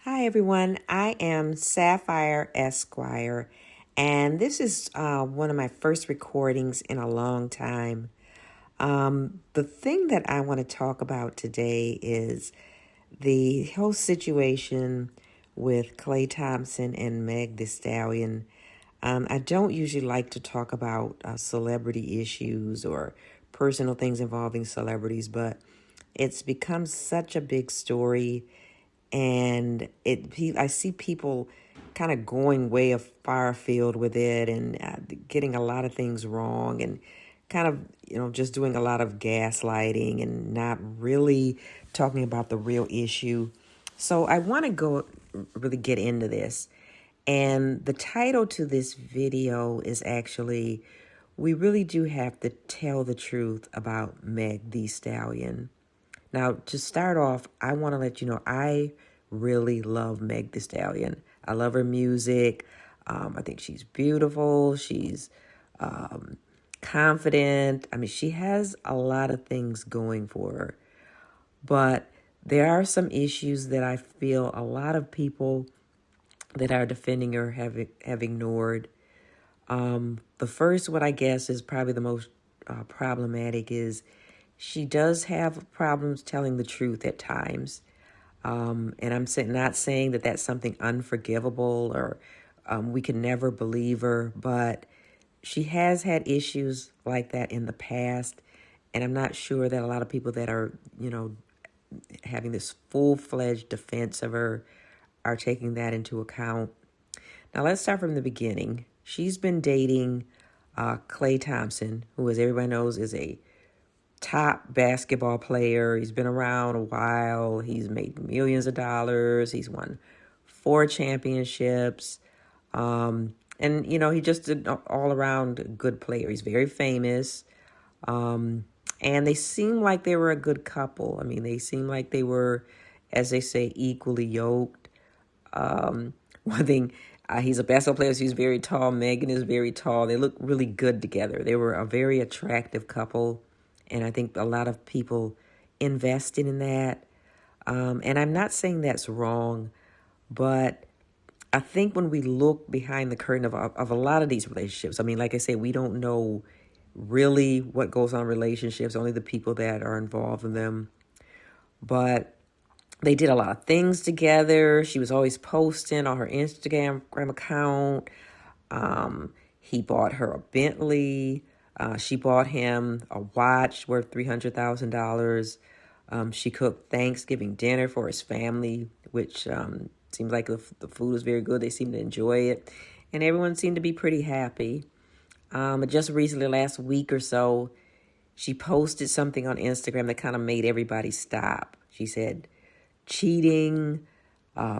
Hi, everyone. I am Sapphire Esquire, and this is one of my first recordings in a long time. The thing that I want to talk about today is the whole situation with Klay Thompson and Meg The Stallion. I don't usually like to talk about celebrity issues or personal things involving celebrities, but it's become such a big story and I see people kind of going way far afield with it and getting a lot of things wrong and kind of just doing a lot of gaslighting and not really talking about the real issue. So I want to go really get into this. And the title to this video is actually, we really do have to tell the truth about Meg The Stallion. Now, to start off, I want to let you know I really love Meg The Stallion. I love her music. I think she's beautiful. She's confident. I mean, she has a lot of things going for her. But there are some issues that I feel a lot of people that are defending her have ignored. The first one, I guess, is probably the most problematic is she does have problems telling the truth at times. And I'm not saying that that's something unforgivable or we can never believe her, but she has had issues like that in the past. And I'm not sure that a lot of people that are, having this full-fledged defense of her are taking that into account. Now, let's start from the beginning. She's been dating Klay Thompson, who, as everybody knows, is a top basketball player. He's been around a while. He's made millions of dollars. He's won 4 championships. He just an all-around good player. He's very famous. And they seem like they were a good couple. I mean, they seem like they were, as they say, equally yoked. One thing, he's a basketball player, so he's very tall. Megan is very tall. They look really good together. They were a very attractive couple. And I think a lot of people invested in that. And I'm not saying that's wrong, but I think when we look behind the curtain of a lot of these relationships, I mean, like I say, we don't know really what goes on in relationships, only the people that are involved in them. But they did a lot of things together. She was always posting on her Instagram account. He bought her a Bentley. She bought him a watch worth $300,000. She cooked Thanksgiving dinner for his family, which seems like the food was very good. They seemed to enjoy it. And everyone seemed to be pretty happy. But just recently, last week or so, she posted something on Instagram that kind of made everybody stop. She said, cheating,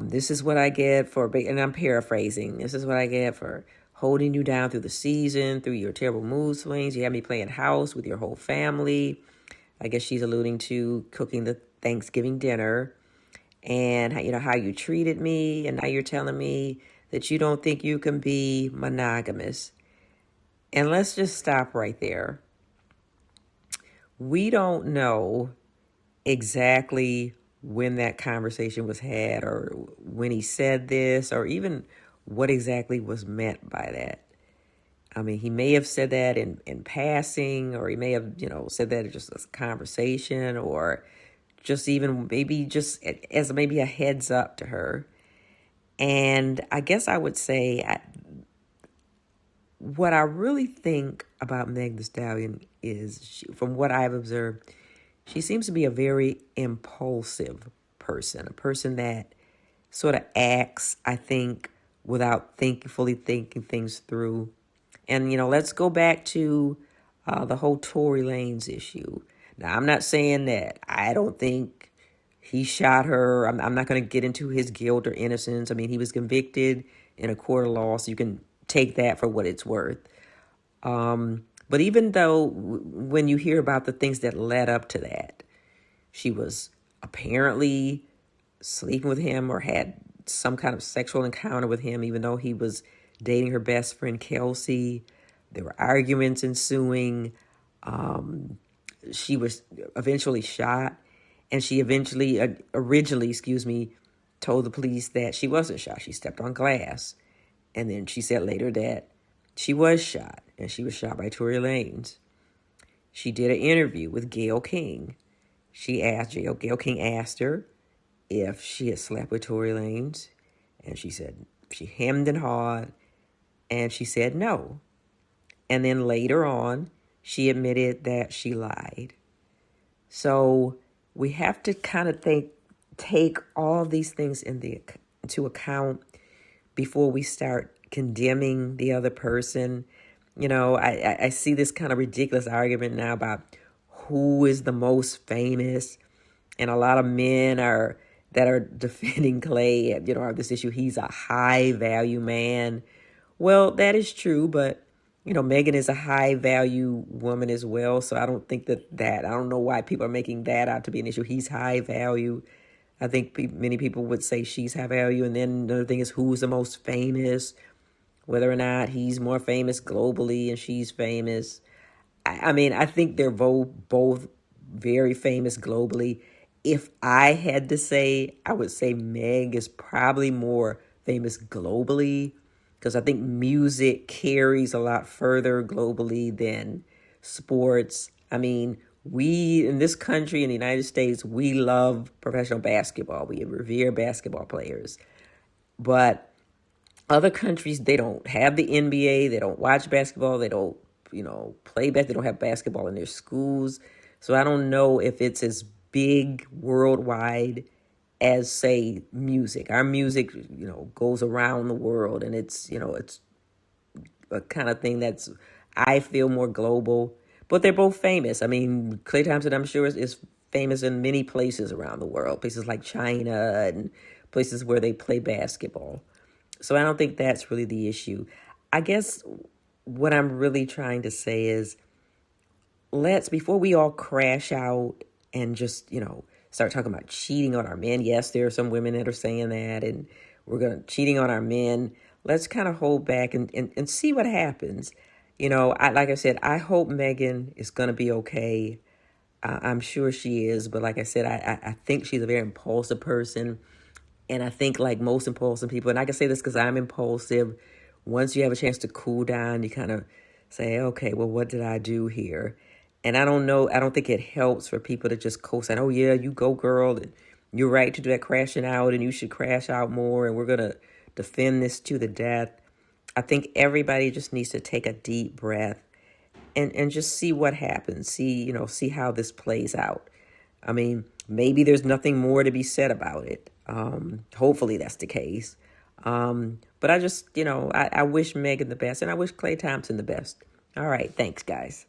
this is what I get for, and I'm paraphrasing, this is what I get for holding you down through the season, through your terrible mood swings. You had me playing house with your whole family. I guess she's alluding to cooking the Thanksgiving dinner and how you treated me. And now you're telling me that you don't think you can be monogamous. And let's just stop right there. We don't know exactly when that conversation was had or when he said this or even what exactly was meant by that. I mean, he may have said that in passing, or he may have, said that just as a conversation, or just even maybe just as maybe a heads up to her. And I guess I would say what I really think about Meg The Stallion is, from what I've observed, she seems to be a very impulsive person, a person that sort of acts, I think, without fully thinking things through. And, let's go back to the whole Tory Lanez issue. Now, I'm not saying that I don't think he shot her. I'm not going to get into his guilt or innocence. I mean, he was convicted in a court of law, so you can take that for what it's worth. But even though when you hear about the things that led up to that, she was apparently sleeping with him or had some kind of sexual encounter with him, even though he was dating her best friend, Kelsey. There were arguments ensuing. She was eventually shot, and she originally, told the police that she wasn't shot. She stepped on glass. And then she said later that she was shot, and she was shot by Tory Lanez. She did an interview with Gayle King. Gayle King asked her if she had slept with Tory Lanez, and she said she hemmed and hawed, and she said no. And then later on, she admitted that she lied. So we have to kind of take all these things into account before we start condemning the other person. You know, I see this kind of ridiculous argument now about who is the most famous, and a lot of men that are defending Clay, you know, this issue. He's a high value man. Well, that is true, but you know, Megan is a high value woman as well. So I don't think I don't know why people are making that out to be an issue. He's high value. I think many people would say she's high value. And then another thing is who's the most famous, whether or not he's more famous globally and she's famous. I mean, I think they're both very famous globally. If I had to say, I would say Meg is probably more famous globally, because I think music carries a lot further globally than sports. I mean, we in this country, in the United States, we love professional basketball. We revere basketball players. But other countries, they don't have the NBA. They don't watch basketball. They don't, play basketball. They don't have basketball in their schools. So I don't know if it's as big worldwide as, say, music. Our music, goes around the world, and it's a kind of thing that's, I feel, more global. But they're both famous. I mean, Klay Thompson, I'm sure, is famous in many places around the world, places like China and places where they play basketball. So I don't think that's really the issue. I guess what I'm really trying to say is, before we all crash out and just, start talking about cheating on our men. Yes, there are some women that are saying that, and cheating on our men. Let's kind of hold back and see what happens. Like I said, I hope Megan is going to be okay. I'm sure she is. But like I said, I think she's a very impulsive person. And I think, like most impulsive people, and I can say this because I'm impulsive, once you have a chance to cool down, you kind of say, okay, well, what did I do here? And I don't know, I don't think it helps for people to just co-sign, oh, yeah, you go, girl, and you're right to do that crashing out, and you should crash out more, and we're going to defend this to the death. I think everybody just needs to take a deep breath and just see what happens, see how this plays out. I mean, maybe there's nothing more to be said about it. Hopefully that's the case. But I just, I wish Megan the best, and I wish Klay Thompson the best. All right, thanks, guys.